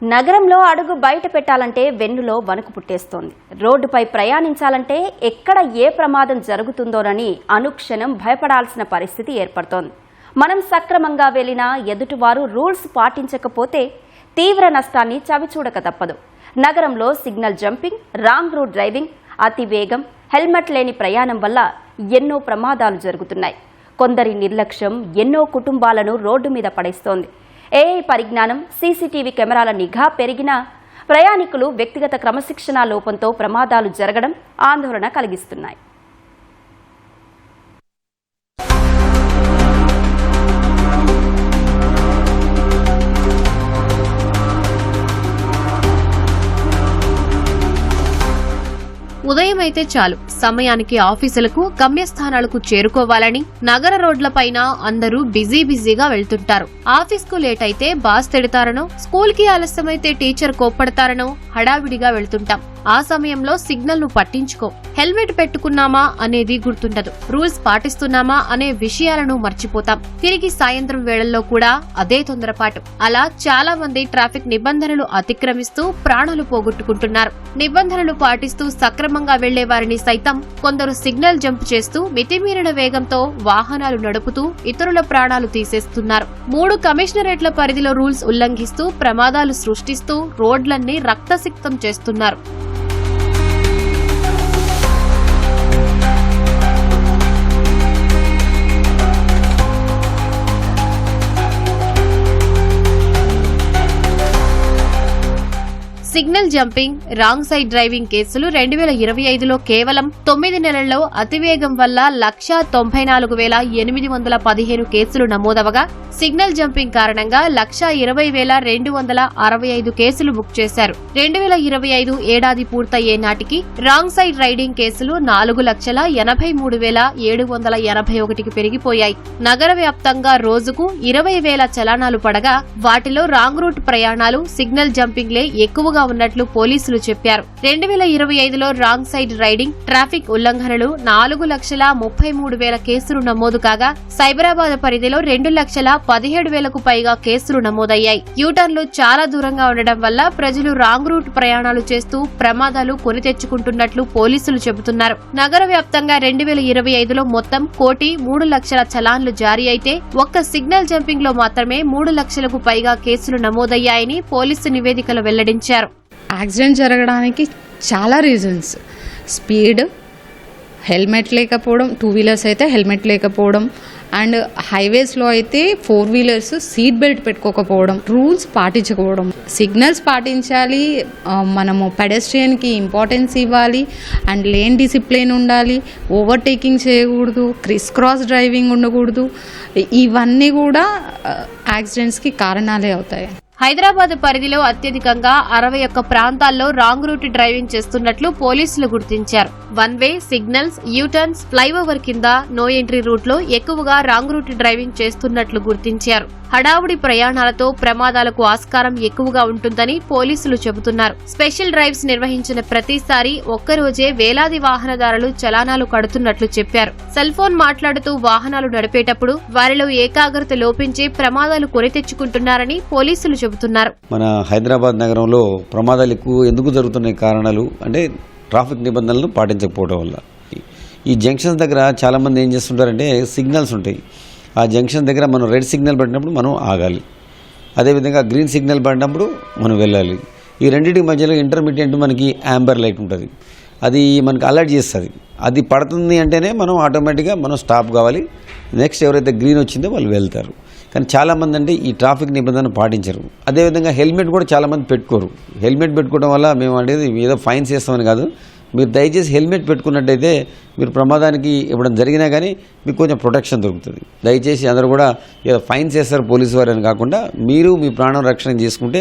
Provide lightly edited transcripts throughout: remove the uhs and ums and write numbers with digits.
నగరంలో అడుగు బయట పెట్టాలంటే వెన్నులో వణుకు పుట్టేస్తోంది. రోడ్డుపై ప్రయాణించాలంటే ఎక్కడ ఏ ప్రమాదం జరుగుతుందోనని అనుక్షణం భయపడాల్సిన పరిస్థితి ఏర్పడుతోంది. మనం సక్రమంగా వెళ్లినా ఎదుటివారు రూల్స్ పాటించకపోతే తీవ్ర నష్టాన్ని చవిచూడక తప్పదు. నగరంలో signal jumping, wrong route driving, అతి వేగం, హెల్మెట్ లేని ప్రయాణం వల్ల ఎన్నో ప్రమాదాలు జరుగుతున్నాయి. కొందరి నిర్లక్ష్యం ఎన్నో కుటుంబాలను రోడ్డు మీద పడేస్తోంది. ఏఐ పరిజ్ఞానం, సీసీటీవీ కెమెరాల నిఘా పెరిగినా ప్రయాణికులు వ్యక్తిగత క్రమశిక్షణ లోపంతో ప్రమాదాలు జరగడం ఆందోళన కలిగిస్తున్నాయి. ఉదయం అయితే చాలు సమయానికి ఆఫీసులకు, గమ్యస్థానాలకు చేరుకోవాలని నగర రోడ్లపైన అందరూ బిజీగా వెళ్తుంటారు. ఆఫీస్కు లేట్ అయితే బాస్ తిడతారనో, స్కూల్ కి ఆలస్యమైతే టీచర్ కోప్పడతారనో హడావిడిగా వెళ్తుంటాం. ఆ సమయంలో సిగ్నల్ ను పట్టించుకో, హెల్మెట్ పెట్టుకున్నామా అనేది గుర్తుండదు, రూల్స్ పాటిస్తున్నామా అనే విషయాలను మర్చిపోతాం. తిరిగి సాయంత్రం వేళల్లో కూడా అదే తొందరపాటు. అలా చాలా మంది ట్రాఫిక్ నిబంధనలు అతిక్రమిస్తూ ప్రాణాలు పోగొట్టుకుంటున్నారు. నిబంధనలు పాటిస్తూ సక్రమంగా వెళ్లే వారిని సైతం కొందరు సిగ్నల్ జంప్ చేస్తూ మితిమీరిన వేగంతో వాహనాలు నడుపుతూ ఇతరుల ప్రాణాలు తీసేస్తున్నారు. 3 కమిషనరేట్ల పరిధిలో రూల్స్ ఉల్లంఘిస్తూ ప్రమాదాలు సృష్టిస్తూ రోడ్లన్నీ రక్తసిక్తం చేస్తున్నారు. Signal jumping, wrong side driving కేసులు 2025లో కేవలం 9 నెలల్లో అతివేగం వల్ల 194,815 కేసులు నమోదవగా, సిగ్నల్ జంపింగ్ కారణంగా 120,265 కేసులు బుక్ చేశారు. 2025 ఏడాది పూర్తయ్యే నాటికి రాంగ్ సైడ్ రైడింగ్ కేసులు 4,83,781కి పెరిగిపోయాయి. నగర వ్యాప్తంగా రోజుకు 20,000 చలానాలు పడగా, వాటిలో రాంగ్ రూట్ ప్రయాణాలు, సిగ్నల్ జంపింగ్లే ఎక్కువగా ఉన్నట్లు పోలీసులు చెప్పారు. 2025లో రాంగ్ సైడ్ రైడింగ్, ట్రాఫిక్ ఉల్లంఘనలు 4,33,000 కేసులు నమోదు కాగా, సైబరాబాద్ పరిధిలో 2,17,000కు పైగా కేసులు నమోదయ్యాయి. యూటర్న్లు చాలా దూరంగా ఉండడం వల్ల ప్రజలు రాంగ్ రూట్ ప్రయాణాలు చేస్తూ ప్రమాదాలు కొని తెచ్చుకుంటున్నట్లు పోలీసులు చెబుతున్నారు. నగర వ్యాప్తంగా 2025లో మొత్తం 1,03,00,000 చలాన్లు జారీ అయితే, ఒక్క సిగ్నల్ జంపింగ్ లో మాత్రమే 3 లక్షలకు పైగా కేసులు నమోదయ్యాయని పోలీసు నివేదికలు వెల్లడించారు. యాక్సిడెంట్ జరగడానికి చాలా రీజన్స్: స్పీడ్, హెల్మెట్ లేకపోవడం, 2 వీలర్స్ అయితే హెల్మెట్ లేకపోవడం, అండ్ హైవేస్లో అయితే 4 వీలర్స్ సీట్ బెల్ట్ పెట్టుకోకపోవడం, రూల్స్ పాటించకపోవడం. సిగ్నల్స్ పాటించాలి, మనము పెడెస్ట్రియన్కి ఇంపార్టెన్స్ ఇవ్వాలి, అండ్ లేన్ డిసిప్లిన్ ఉండాలి, ఓవర్టేకింగ్ చేయకూడదు, క్రిస్ క్రాస్ డ్రైవింగ్ ఉండకూడదు. ఇవన్నీ కూడా యాక్సిడెంట్స్కి కారణాలే అవుతాయి. హైదరాబాద్ పరిధిలో అత్యధికంగా 61 ప్రాంతాల్లో రాంగ్ రూట్ డ్రైవింగ్ చేస్తున్నట్లు పోలీసులు గుర్తించారు. 1 వే, సిగ్నల్స్, యూటర్న్స్, ఫ్లైఓవర్ కింద నో ఎంట్రీ రూట్ లో ఎక్కువగా రాంగ్ రూట్ డ్రైవింగ్ చేస్తున్నట్లు గుర్తించారు. హడావుడి ప్రయాణాలతో ప్రమాదాలకు ఆస్కారం ఎక్కువగా ఉంటుందని పోలీసులు చెబుతున్నారు. స్పెషల్ డ్రైవ్స్ నిర్వహించిన ప్రతిసారి ఒక్కరోజే వేలాది వాహనదారులు చలానాలు కడుతున్నట్లు చెప్పారు. సెల్ ఫోన్ మాట్లాడుతూ వాహనాలు నడిపేటప్పుడు వారిలో ఏకాగ్రత లోపించి ప్రమాదాలు కొని తెచ్చుకుంటున్నారని పోలీసులు చెబుతున్నారు. మన హైదరాబాద్ నగరంలో ప్రమాదాలు ఎక్కువ ఎందుకు జరుగుతున్న కారణాలు అంటే ట్రాఫిక్ నిబంధనలను పాటించకపోవడం వల్ల. ఈ జంక్షన్స్ దగ్గర చాలా మంది ఏం చేస్తుంటారంటే, సిగ్నల్స్ ఉంటాయి, ఆ జంక్షన్ దగ్గర మనం రెడ్ సిగ్నల్ పడినప్పుడు మనం ఆగాలి, అదేవిధంగా గ్రీన్ సిగ్నల్ పడినప్పుడు మనం వెళ్ళాలి. ఈ రెండింటి మధ్యలో ఇంటర్మీడియట్ మనకి యాంబర్ లైట్ ఉంటుంది, అది మనకి అలర్ట్ చేస్తుంది. అది పడుతుంది అంటేనే మనం ఆటోమేటిక్గా మనం స్టాప్ కావాలి, నెక్స్ట్ ఎవరైతే గ్రీన్ వచ్చిందో వాళ్ళు వెళ్తారు. కానీ చాలామంది అంటే ఈ ట్రాఫిక్ నిబంధనలు పాటించరు. అదేవిధంగా హెల్మెట్ కూడా చాలామంది పెట్టుకోరు. హెల్మెట్ పెట్టుకోవడం వల్ల మేము అనేది ఏదో ఫైన్స్ చేస్తామని కాదు, మీరు దయచేసి హెల్మెట్ పెట్టుకున్నట్టయితే మీరు ప్రమాదానికి ఇవ్వడం జరిగినా కానీ మీకు కొంచెం ప్రొటెక్షన్ దొరుకుతుంది. దయచేసి అందరూ కూడా ఏదో ఫైన్స్ చేస్తారు పోలీసు వారు అని కాకుండా మీరు మీ ప్రాణం రక్షణ చేసుకుంటే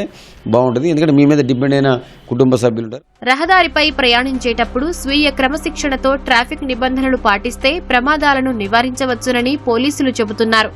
బాగుంటుంది. ఎందుకంటే మీ మీద డిపెండ్ అయిన కుటుంబ సభ్యులు ఉంటారు. రహదారిపై ప్రయాణించేటప్పుడు స్వీయ క్రమశిక్షణతో ట్రాఫిక్ నిబంధనలు పాటిస్తే ప్రమాదాలను నివారించవచ్చునని పోలీసులు చెబుతున్నారు.